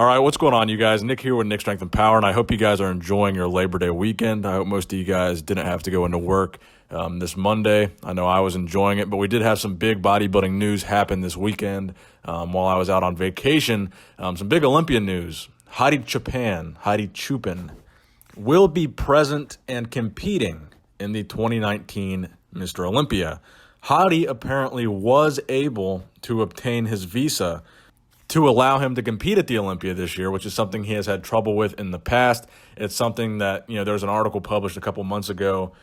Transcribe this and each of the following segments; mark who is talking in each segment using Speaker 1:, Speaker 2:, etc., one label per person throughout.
Speaker 1: All right, what's going on, you guys? Nick here with Nick Strength and Power, and I hope you guys are enjoying your Labor Day weekend. I hope most of you guys didn't have to go into work this Monday. I know I was enjoying it, but we did have some big bodybuilding news happen this weekend while I was out on vacation. Some big Olympia news. Hadi Choopan will be present and competing in the 2019 Mr. Olympia. Hadi apparently was able to obtain his visa to allow him to compete at the Olympia this year, which is something he has had trouble with in the past. It's something that, there was an article published a couple months ago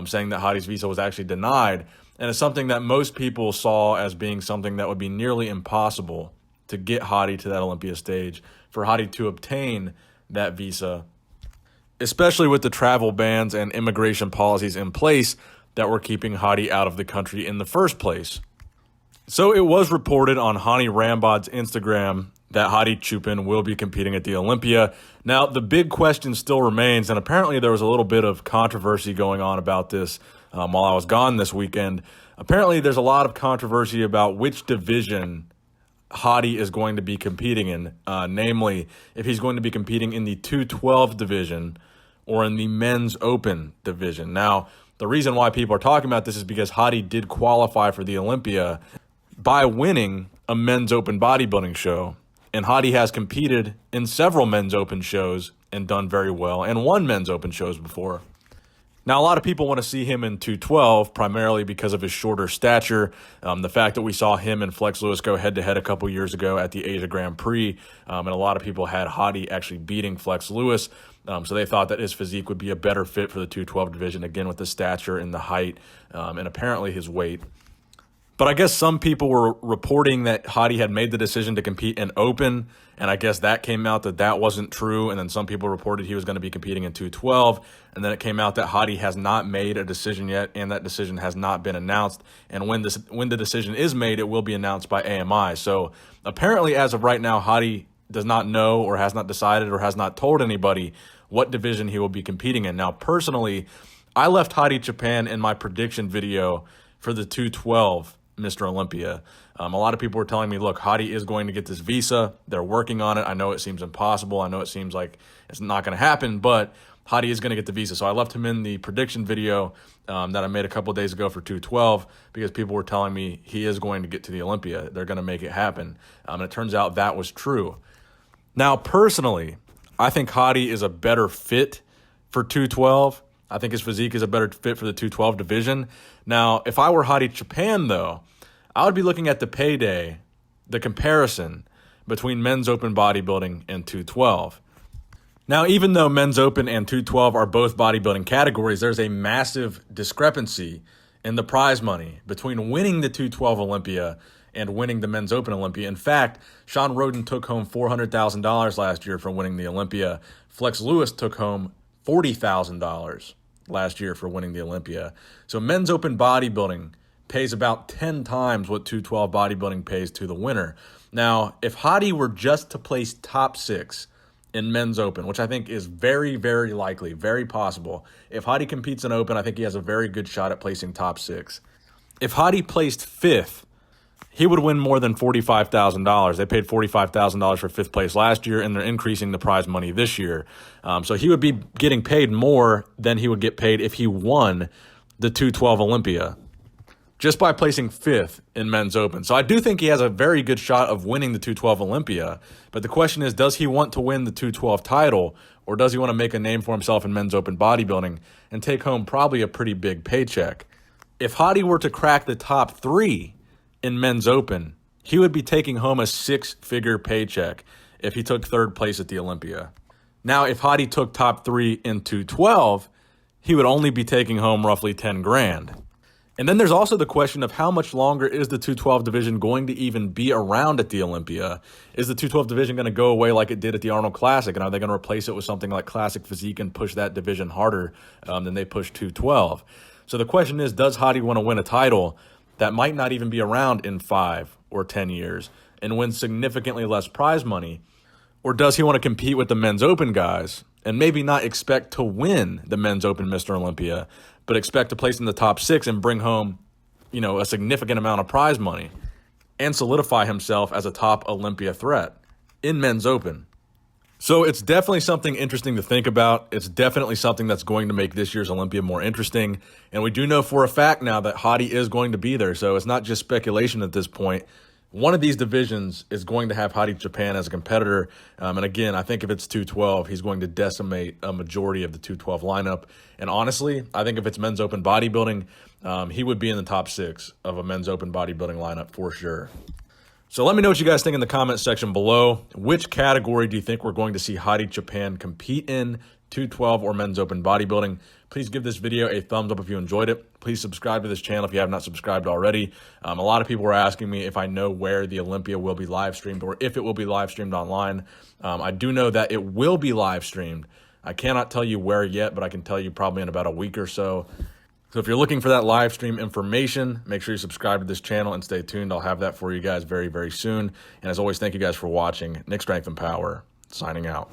Speaker 1: saying that Hadi's visa was actually denied. And it's something that most people saw as being something that would be nearly impossible to get Hadi to that Olympia stage, for Hadi to obtain that visa, especially with the travel bans and immigration policies in place that were keeping Hadi out of the country in the first place. So it was reported on Hani Rambod's Instagram that Hadi Choopan will be competing at the Olympia. Now, the big question still remains, and apparently there was a little bit of controversy going on about this while I was gone this weekend. Apparently there's a lot of controversy about which division Hadi is going to be competing in, namely if he's going to be competing in the 212 division or in the men's open division. Now, the reason why people are talking about this is because Hadi did qualify for the Olympia by winning a men's open bodybuilding show. And Hadi has competed in several men's open shows and done very well, and won men's open shows before. Now, a lot of people want to see him in 212, primarily because of his shorter stature. The fact that we saw him and Flex Lewis go head-to-head a couple years ago at the Asia Grand Prix, and a lot of people had Hadi actually beating Flex Lewis, so they thought that his physique would be a better fit for the 212 division, again with the stature and the height, and apparently his weight. But I guess some people were reporting that Hadi had made the decision to compete in open, and I guess that came out that that wasn't true, and then some people reported he was going to be competing in 212, and then it came out that Hadi has not made a decision yet, and that decision has not been announced, and when the decision is made, it will be announced by AMI. So apparently, as of right now, Hadi does not know, or has not decided, or has not told anybody what division he will be competing in. Now, personally, I left Hadi Choopan in my prediction video for the 212 Mr. Olympia. A lot of people were telling me, look, Hadi is going to get this visa. They're working on it. I know it seems impossible. I know it seems like it's not going to happen, but Hadi is going to get the visa. So I left him in the prediction video that I made a couple of days ago for 212 because people were telling me he is going to get to the Olympia. They're going to make it happen. And it turns out that was true. Now, personally, I think Hadi is a better fit for 212. I think his physique is a better fit for the 212 division. Now, if I were Hadi Choopan, though, I would be looking at the payday, the comparison between men's open bodybuilding and 212. Now, even though men's open and 212 are both bodybuilding categories, there's a massive discrepancy in the prize money between winning the 212 Olympia and winning the men's open Olympia. In fact, Sean Roden took home $400,000 last year for winning the Olympia. Flex Lewis took home $40,000 last year for winning the Olympia. So men's open bodybuilding pays about 10 times what 212 bodybuilding pays to the winner. Now, if Hadi were just to place top 6 in men's open, which I think is very, very likely, very possible. If Hadi competes in open, I think he has a very good shot at placing top 6. If Hadi placed 5th, he would win more than $45,000. They paid $45,000 for 5th place last year, and they're increasing the prize money this year. So he would be getting paid more than he would get paid if he won the 212 Olympia, just by placing 5th in men's open. So I do think he has a very good shot of winning the 212 Olympia. But the question is, does he want to win the 212 title, or does he want to make a name for himself in men's open bodybuilding and take home probably a pretty big paycheck? If Hadi were to crack the top 3 in men's open, he would be taking home a 6-figure paycheck if he took 3rd place at the Olympia. Now, if Hadi took top 3 in 212, he would only be taking home roughly 10 grand. And then there's also the question of how much longer is the 212 division going to even be around at the Olympia? Is the 212 division going to go away like it did at the Arnold Classic? And are they going to replace it with something like Classic Physique and push that division harder than they push 212? So the question is, does Hadi want to win a title that might not even be around in 5 or 10 years and win significantly less prize money? Or does he want to compete with the men's open guys and maybe not expect to win the men's open Mr. Olympia, but expect to place in the top 6 and bring home, a significant amount of prize money and solidify himself as a top Olympia threat in men's open? So it's definitely something interesting to think about. It's definitely something that's going to make this year's Olympia more interesting. And we do know for a fact now that Hadi is going to be there. So it's not just speculation at this point. One of these divisions is going to have Hadi Choopan as a competitor. And again, I think if it's 212, he's going to decimate a majority of the 212 lineup. And honestly, I think if it's men's open bodybuilding, he would be in the top 6 of a men's open bodybuilding lineup for sure. So let me know what you guys think in the comment section below. Which category do you think we're going to see Hadi Choopan compete in, 212 or men's open bodybuilding? Please give this video a thumbs up if you enjoyed it. Please subscribe to this channel if you have not subscribed already. A lot of people were asking me if I know where the Olympia will be live streamed or if it will be live streamed online. I do know that it will be live streamed. I cannot tell you where yet, but I can tell you probably in about a week or so. So if you're looking for that live stream information, make sure you subscribe to this channel and stay tuned. I'll have that for you guys very, very soon. And as always, thank you guys for watching. Nick Strength and Power, signing out.